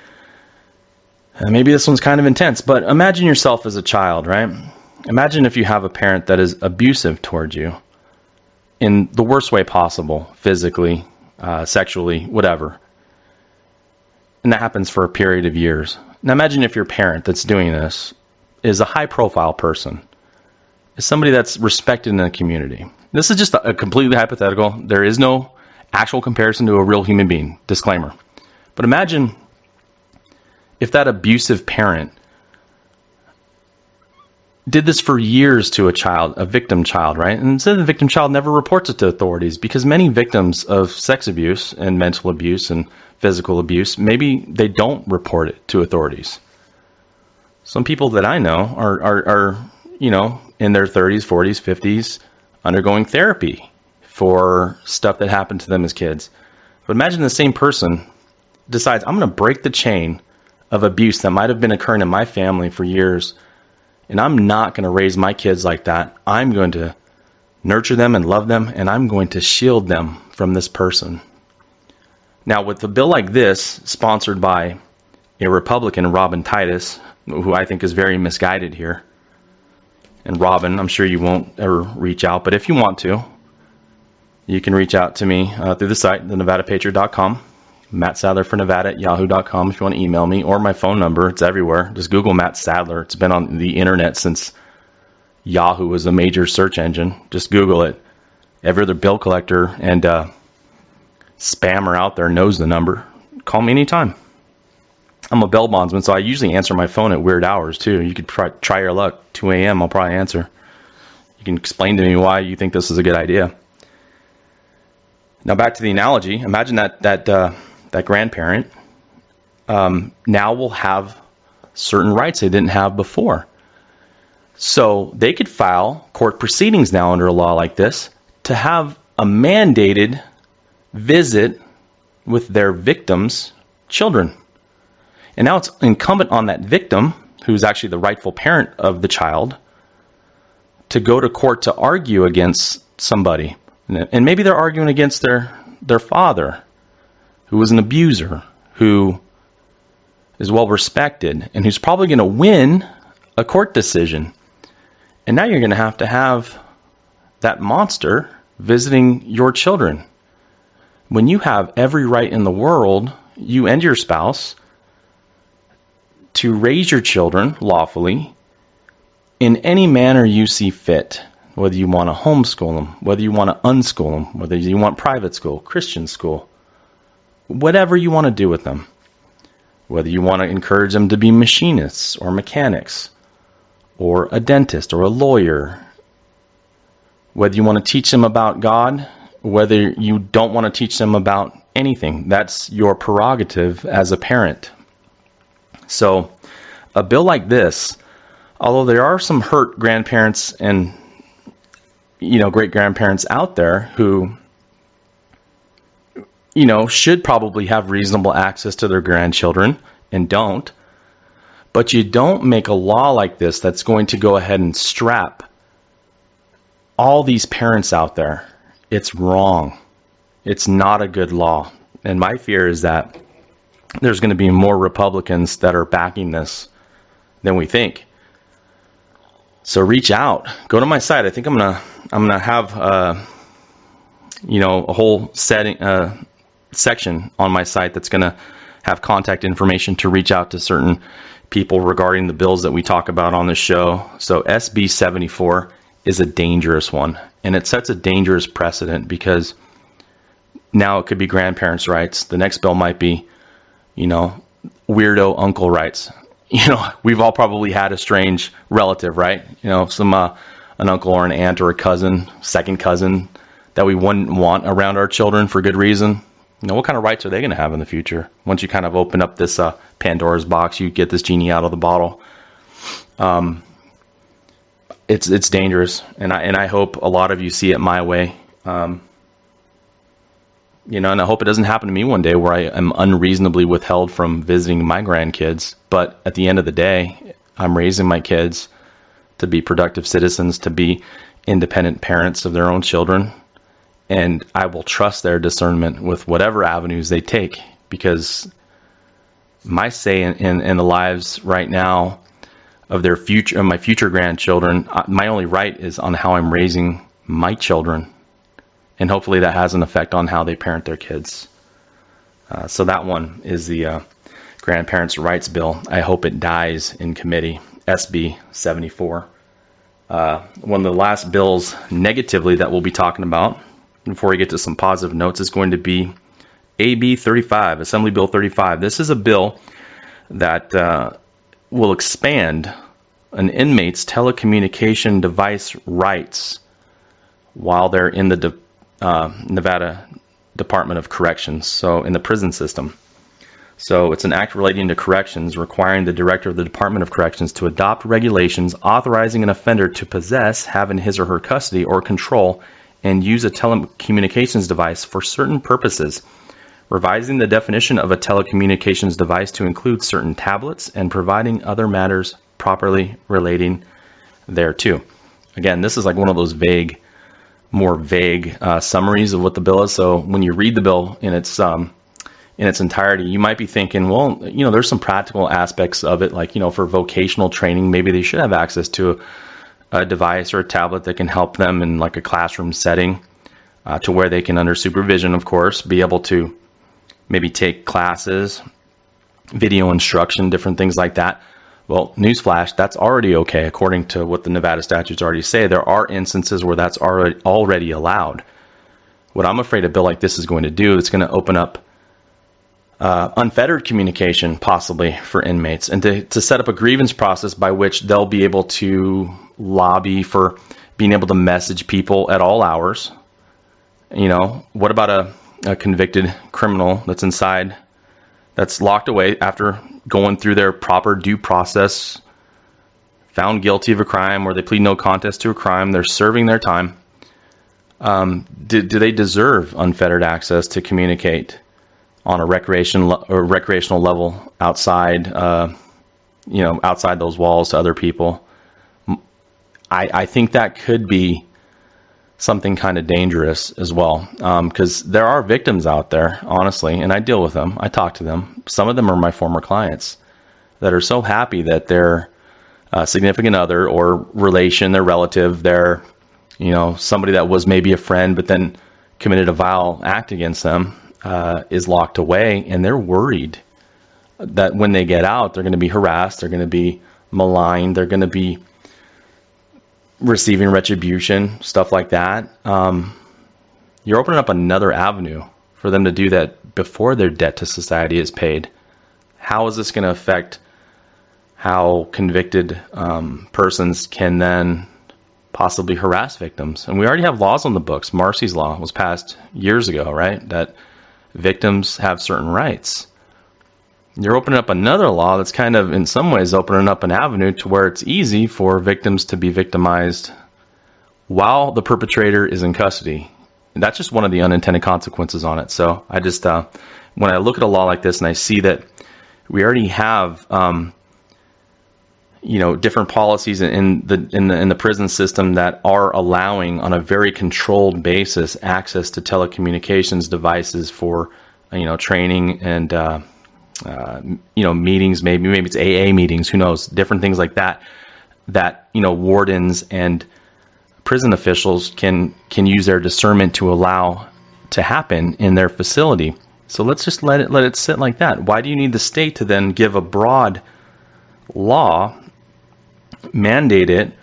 this one's kind of intense, but imagine yourself as a child, right? Imagine if you have a parent that is abusive towards you in the worst way possible, physically, sexually, whatever. And that happens for a period of years. Now imagine if your parent that's doing this is a high-profile person, is somebody that's respected in the community. This is just a completely hypothetical. There is no actual comparison to a real human being. Disclaimer. But imagine if that abusive parent did this for years to a child, a victim child, right? And instead the victim child never reports it to authorities, because many victims of sex abuse and mental abuse and physical abuse, maybe they don't report it to authorities. Some people that I know are in their 30s, 40s, 50s, undergoing therapy for stuff that happened to them as kids. But imagine the same person decides, I'm going to break the chain of abuse that might have been occurring in my family for years, and I'm not going to raise my kids like that. I'm going to nurture them and love them, and I'm going to shield them from this person. Now, with a bill like this, sponsored by a Republican, Robin Titus, who I think is very misguided here, and Robin, I'm sure you won't ever reach out, but if you want to, you can reach out to me through the site, thenevadapatriot.com, Matt Sadler for Nevada at yahoo.com if you want to email me, or my phone number. It's everywhere. Just Google Matt Sadler. It's been on the internet since Yahoo was a major search engine. Just Google it. Every other bill collector and spammer out there knows the number. Call me anytime. I'm a bail bondsman, so I usually answer my phone at weird hours too. You could try your luck. 2 a.m. I'll probably answer. You can explain to me why you think this is a good idea. Now back to the analogy. Imagine that grandparent now will have certain rights they didn't have before. So they could file court proceedings now under a law like this to have a mandated visit with their victims' children. And now it's incumbent on that victim who's actually the rightful parent of the child, to go to court to argue against somebody. And maybe they're arguing against their father, who was an abuser, who is well respected, and who's probably going to win a court decision. And now you're going to have that monster visiting your children, when you have every right in the world, you and your spouse, to raise your children lawfully in any manner you see fit, whether you want to homeschool them, whether you want to unschool them, whether you want private school, Christian school, whatever you want to do with them, whether you want to encourage them to be machinists or mechanics or a dentist or a lawyer, whether you want to teach them about God, whether you don't want to teach them about anything. That's your prerogative as a parent. So a bill like this, although there are some hurt grandparents and great-grandparents out there who should probably have reasonable access to their grandchildren and don't, but you don't make a law like this that's going to go ahead and strap all these parents out there. It's wrong. It's not a good law. And my fear is that there's going to be more Republicans that are backing this than we think. So reach out. Go to my site. I think I'm gonna have a whole section on my site that's gonna have contact information to reach out to certain people regarding the bills that we talk about on this show. So SB 74 is a dangerous one, and it sets a dangerous precedent, because now it could be grandparents' rights. The next bill might be, weirdo uncle rights. We've all probably had a strange relative, right? An uncle or an aunt or a cousin, second cousin, that we wouldn't want around our children for good reason. What kind of rights are they going to have in the future? Once you kind of open up this Pandora's box, you get this genie out of the bottle. It's dangerous, and I hope a lot of you see it my way. And I hope it doesn't happen to me one day where I am unreasonably withheld from visiting my grandkids. But at the end of the day, I'm raising my kids to be productive citizens, to be independent parents of their own children. And I will trust their discernment with whatever avenues they take, because my say in the lives right now of their future, of my future grandchildren, my only right is on how I'm raising my children. And hopefully that has an effect on how they parent their kids. So that one is the Grandparents' Rights Bill. I hope it dies in committee, SB 74. One of the last bills negatively that we'll be talking about, before we get to some positive notes, is going to be AB 35, Assembly Bill 35. This is a bill that will expand an inmate's telecommunication device rights while they're in the Nevada Department of Corrections, so in the prison system. So it's an act relating to corrections requiring the director of the Department of Corrections to adopt regulations authorizing an offender to possess, have in his or her custody or control, and use a telecommunications device for certain purposes, revising the definition of a telecommunications device to include certain tablets, and providing other matters properly relating thereto. Again, this is like one of those more vague summaries of what the bill is. So when you read the bill in its entirety, you might be thinking, well, there's some practical aspects of it, like, for vocational training, maybe they should have access to a device or a tablet that can help them in like a classroom setting, to where they can, under supervision, of course, be able to maybe take classes, video instruction, different things like that. Well, newsflash, that's already okay. According to what the Nevada statutes already say, there are instances where that's already allowed. What I'm afraid a bill like this is going to do, it's going to open up unfettered communication, possibly, for inmates, and to set up a grievance process by which they'll be able to lobby for being able to message people at all hours. What about a convicted criminal that's inside, that's locked away after going through their proper due process, found guilty of a crime, or they plead no contest to a crime, they're serving their time? Do they deserve unfettered access to communicate on a recreational level outside outside those walls to other people. I think that could be something kind of dangerous as well, because there are victims out there, honestly, and I deal with them. I talk to them. Some of them are my former clients that are so happy that their significant other or relation, their relative, their somebody that was maybe a friend but then committed a vile act against them is locked away, and they're worried that when they get out, they're going to be harassed, they're going to be maligned, they're going to be receiving retribution, stuff like that. You're opening up another avenue for them to do that before their debt to society is paid. How is this going to affect how convicted persons can then possibly harass victims? And we already have laws on the books. Marcy's law was passed years ago, right? That victims have certain rights. You're opening up another law that's kind of, in some ways, opening up an avenue to where it's easy for victims to be victimized while the perpetrator is in custody. And that's just one of the unintended consequences on it. So I just, when I look at a law like this and I see that we already have, different policies in the prison system that are allowing, on a very controlled basis, access to telecommunications devices for, training and, meetings, maybe it's AA meetings, who knows, different things like that, wardens and prison officials can use their discernment to allow to happen in their facility. So let's just let it sit like that. Why do you need the state to then give a broad law, mandate it,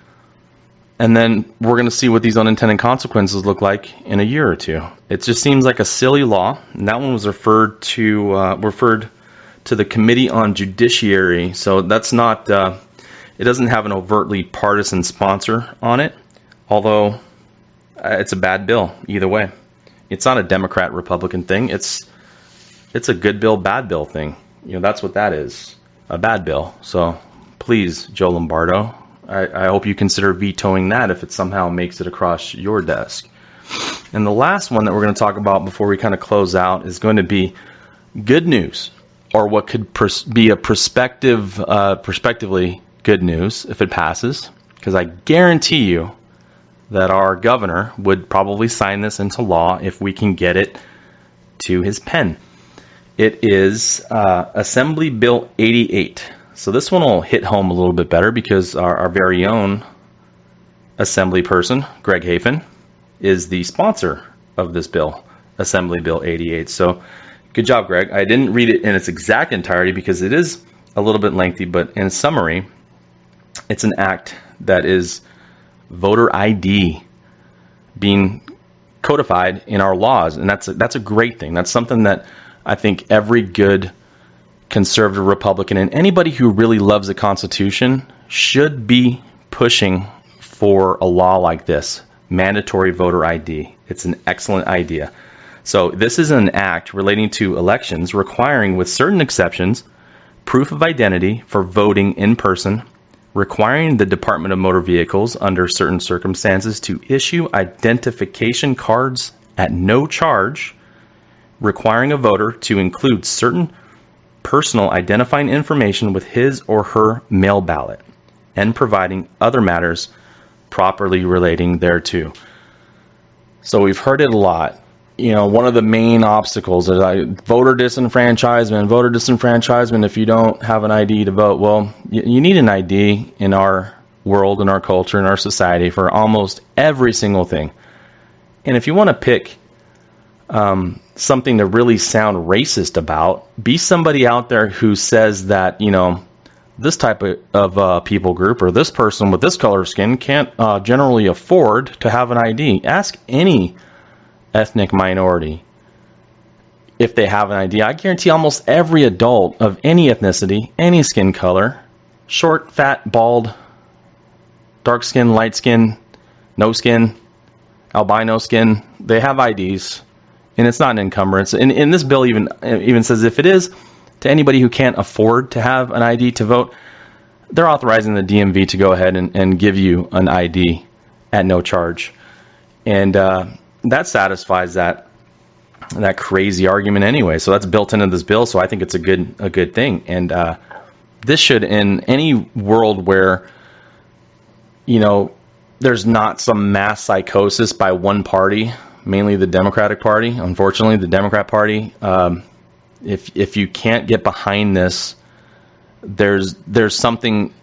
and then we're going to see what these unintended consequences look like in a year or two? It just seems like a silly law. And that one was referred to the Committee on Judiciary. So that's not, it doesn't have an overtly partisan sponsor on it, although it's a bad bill either way. It's not a Democrat-Republican thing. It's a good bill, bad bill thing. That's what that is, a bad bill. So please, Joe Lombardo, I hope you consider vetoing that if it somehow makes it across your desk. And the last one that we're going to talk about before we kind of close out is going to be good news, or what could be a prospectively good news if it passes, because I guarantee you that our governor would probably sign this into law if we can get it to his pen. It is Assembly Bill 88. So this one will hit home a little bit better because our very own assembly person, Greg Hafen, is the sponsor of this bill, Assembly Bill 88. So good job, Greg. I didn't read it in its exact entirety because it is a little bit lengthy, but in summary, it's an act that is voter ID being codified in our laws, and that's a great thing. That's something that I think every good conservative Republican and anybody who really loves the Constitution should be pushing for a law like this, mandatory voter ID. It's an excellent idea. So this is an act relating to elections requiring, with certain exceptions, proof of identity for voting in person, requiring the Department of Motor Vehicles under certain circumstances to issue identification cards at no charge, requiring a voter to include certain personal identifying information with his or her mail ballot, and providing other matters properly relating thereto. So we've heard it a lot. One of the main obstacles is voter disenfranchisement if you don't have an ID to vote. Well, you need an ID in our world, in our culture, in our society for almost every single thing. And if you want to pick something to really sound racist about, be somebody out there who says that, this type of people group or this person with this color of skin can't generally afford to have an ID. Ask any ethnic minority if they have an ID. I guarantee almost every adult of any ethnicity, any skin color, short, fat, bald, dark skin, light skin, no skin, albino skin, they have IDs, and it's not an encumbrance. And this bill even says if it is to anybody who can't afford to have an ID to vote, they're authorizing the DMV to go ahead and give you an ID at no charge. And that satisfies that crazy argument anyway. So that's built into this bill. So I think it's a good thing. And This should, in any world where, there's not some mass psychosis by one party, mainly the Democratic Party. Unfortunately, the Democrat Party, if you can't get behind this, there's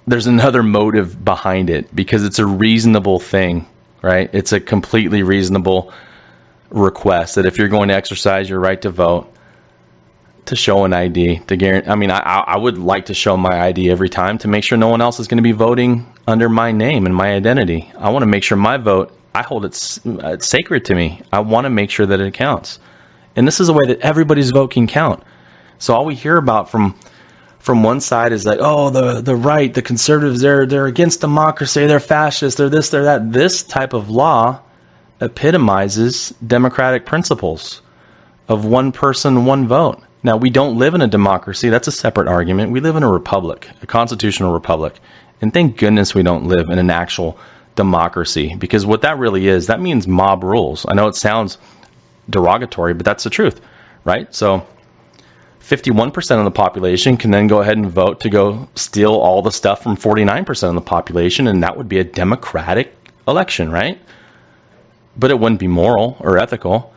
another motive behind it, because it's a reasonable thing, right? It's a completely reasonable request that if you're going to exercise your right to vote, to show an ID, to guarantee. I mean, I would like to show my ID every time to make sure no one else is going to be voting under my name and my identity. I want to make sure my vote, I hold it's sacred to me. I want to make sure that it counts. And this is a way that everybody's vote can count. So all we hear about from one side is like, oh, the right, the conservatives, they're against democracy, they're fascist, they're this, they're that. This type of law epitomizes democratic principles of one person, one vote. Now, we don't live in a democracy. That's a separate argument. We live in a republic, a constitutional republic. And thank goodness we don't live in an actual democracy, because what that really is, that means mob rules. I know it sounds derogatory, but that's the truth, right? So 51% of the population can then go ahead and vote to go steal all the stuff from 49% of the population, and that would be a democratic election, right? But it wouldn't be moral or ethical.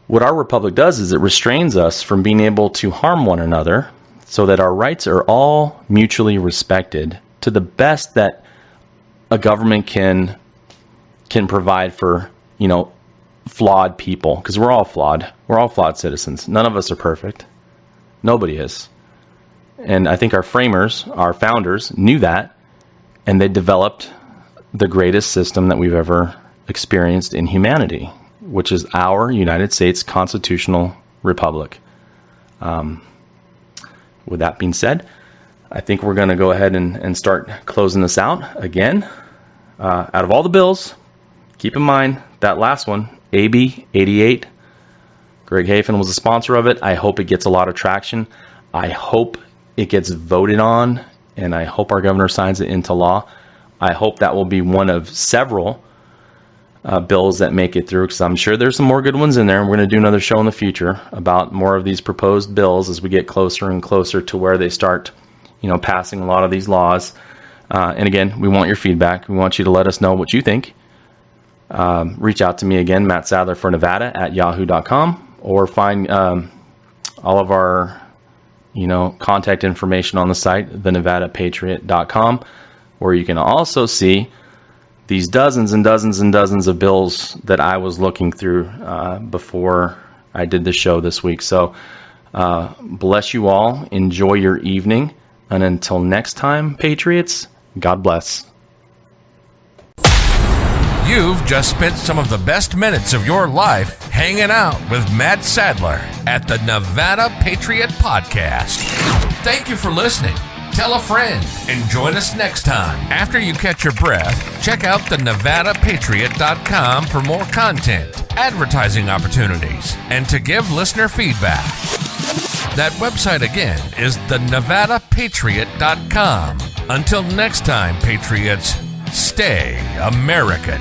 What our republic does is it restrains us from being able to harm one another, so that our rights are all mutually respected to the best that a government can provide for, flawed people, because we're all flawed. We're all flawed citizens. None of us are perfect. Nobody is. And I think our framers, our founders, knew that, and they developed the greatest system that we've ever experienced in humanity, which is our United States constitutional republic. With that being said, I think we're going to go ahead and start closing this out again. Out of all the bills, keep in mind that last one, AB 88, Greg Hafen was a sponsor of it. I hope it gets a lot of traction. I hope it gets voted on, and I hope our governor signs it into law. I hope that will be one of several bills that make it through, because I'm sure there's some more good ones in there. And we're going to do another show in the future about more of these proposed bills as we get closer and closer to where they start, passing a lot of these laws. And again, we want your feedback. We want you to let us know what you think. Reach out to me again, Matt Sadler for Nevada at yahoo.com, or find all of our, contact information on the site, thenevadapatriot.com, where you can also see these dozens and dozens and dozens of bills that I was looking through before I did the show this week. So bless you all. Enjoy your evening. And until next time, Patriots, God bless. You've just spent some of the best minutes of your life hanging out with Matt Sadler at the Nevada Patriot Podcast. Thank you for listening. Tell a friend and join us next time. After you catch your breath, check out the NevadaPatriot.com for more content, advertising opportunities, and to give listener feedback. That website again is the NevadaPatriot.com. Until next time, Patriots, stay American.